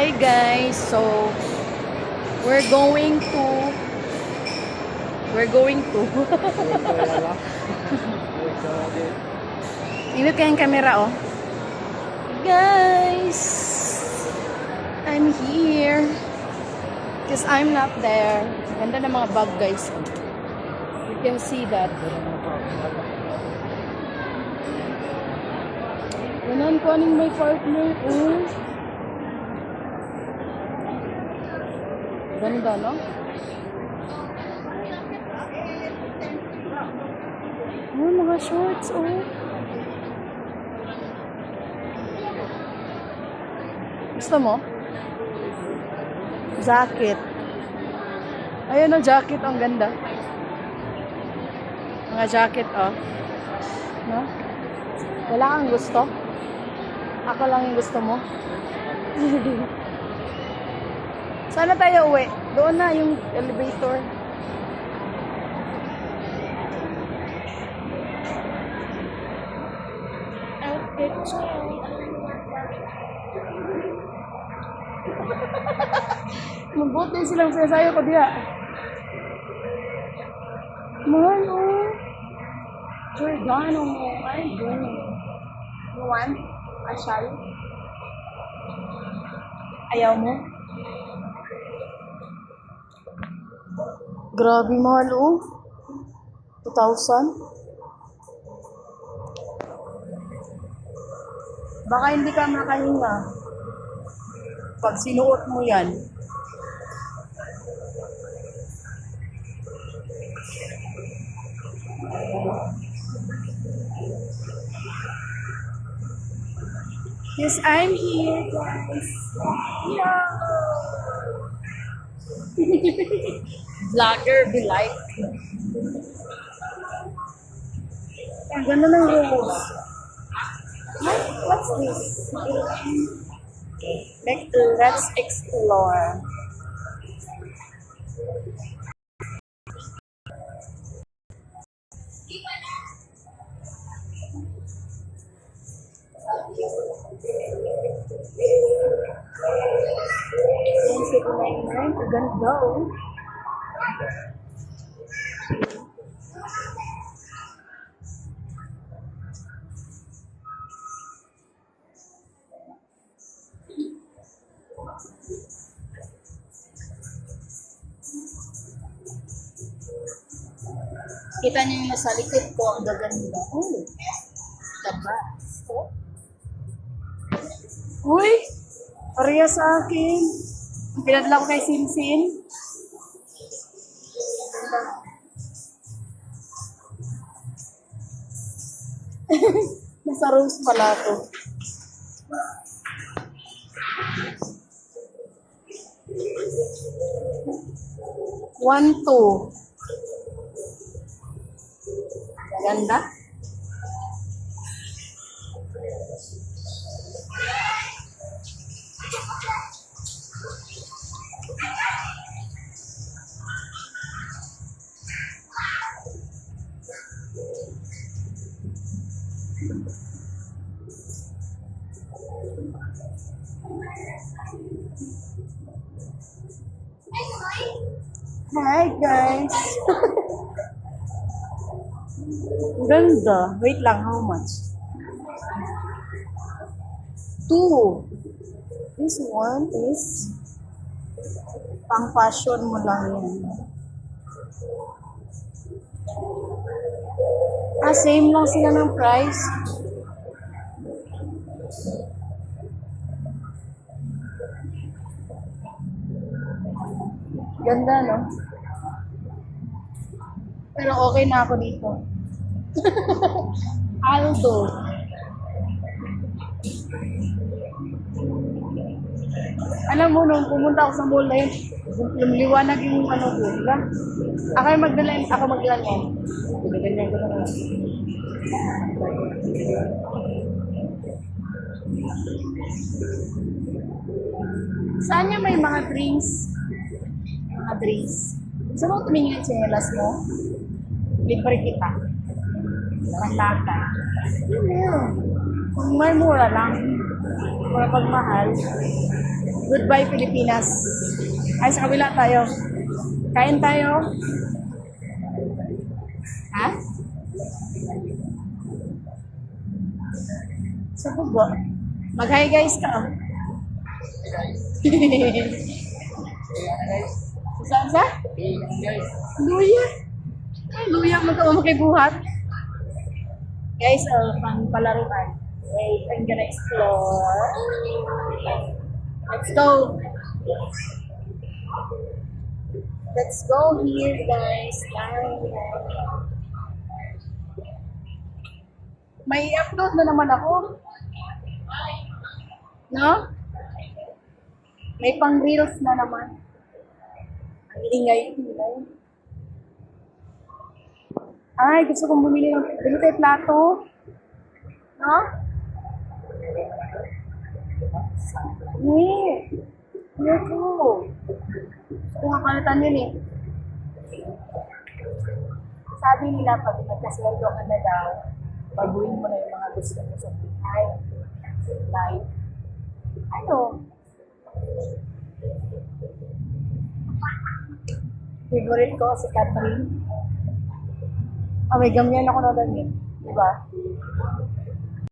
Hi guys, so we're going to Init kayong camera oh. Guys, I'm here because I'm not there. Ganda ng mga bag guys. You can see that. Ganon ko aning may partner. Oh. Ganda, no? Oh, mga shorts, oh. Gusto mo? Jacket. Ayun, oh, jacket. Ang ganda. Mga jacket, oh. No? Wala kang gusto? Ako lang yung gusto mo? Sana tayo uwi. Doon na yung elevator. Outfit check. Mabuti silang sinasayo ko diya. Mahal oh. Giordano mo. Ay, good. You want a shawl? Ayaw mo? Grabe mahal oh. 2,000. Baka hindi ka makahinga pag sinuot mo yan. Yes, I'm here, guys. Yeah. Vlogger be like. Ang ganda ng rose. What's this? Let's explore. Ang ganda oh. Kita niyo yung nasa likod ko, ang gaganda. Oh, tabas. Oh. Uy, pareha sa akin. Pinadala ko kay Sinsin. Nasa rose pala to. One, two. Ganda. Hi guys. Ganda. Wait lang, how much? 2. This one is pang fashion mo lang yan. Same lang sila ng price. Ganda, no? Pero okay na ako dito. Aldo. Alam mo, nung pumunta ako sa mall na yun, lumiwanag yung ano ko, diba? Ako magdala yan. Ganyan ko na lang. Saan niya may mga drinks? Mga drinks. Gusto mo tumingin yung tsinelas mo? Libre kita. Panlata. Kung may mura lang, or pag mahal, Goodbye, Pilipinas. Ay, sa kabila tayo. Kain tayo. Ha? Sa bubo. Mag-hi guys ka. Oh. Saan sa? Luya. Ay, luya mo ito makibuhat. Guys, pang palaruan. Wait, I'm gonna explore. Let's go. Let's go here, guys. May upload na naman ako. No? May pang reels na naman. Ang ingay-ingay. Ay, gusto kong bumili ng plato. No? Ayoko. Gusto ko nga palitan yun eh. Sabi nila, pag nagkasweldo ka na daw, baguhin mo na yung mga gusto mo sa buhay. Like, ano? Favorite ko si Catherine. May gamyan ako na damit. Diba?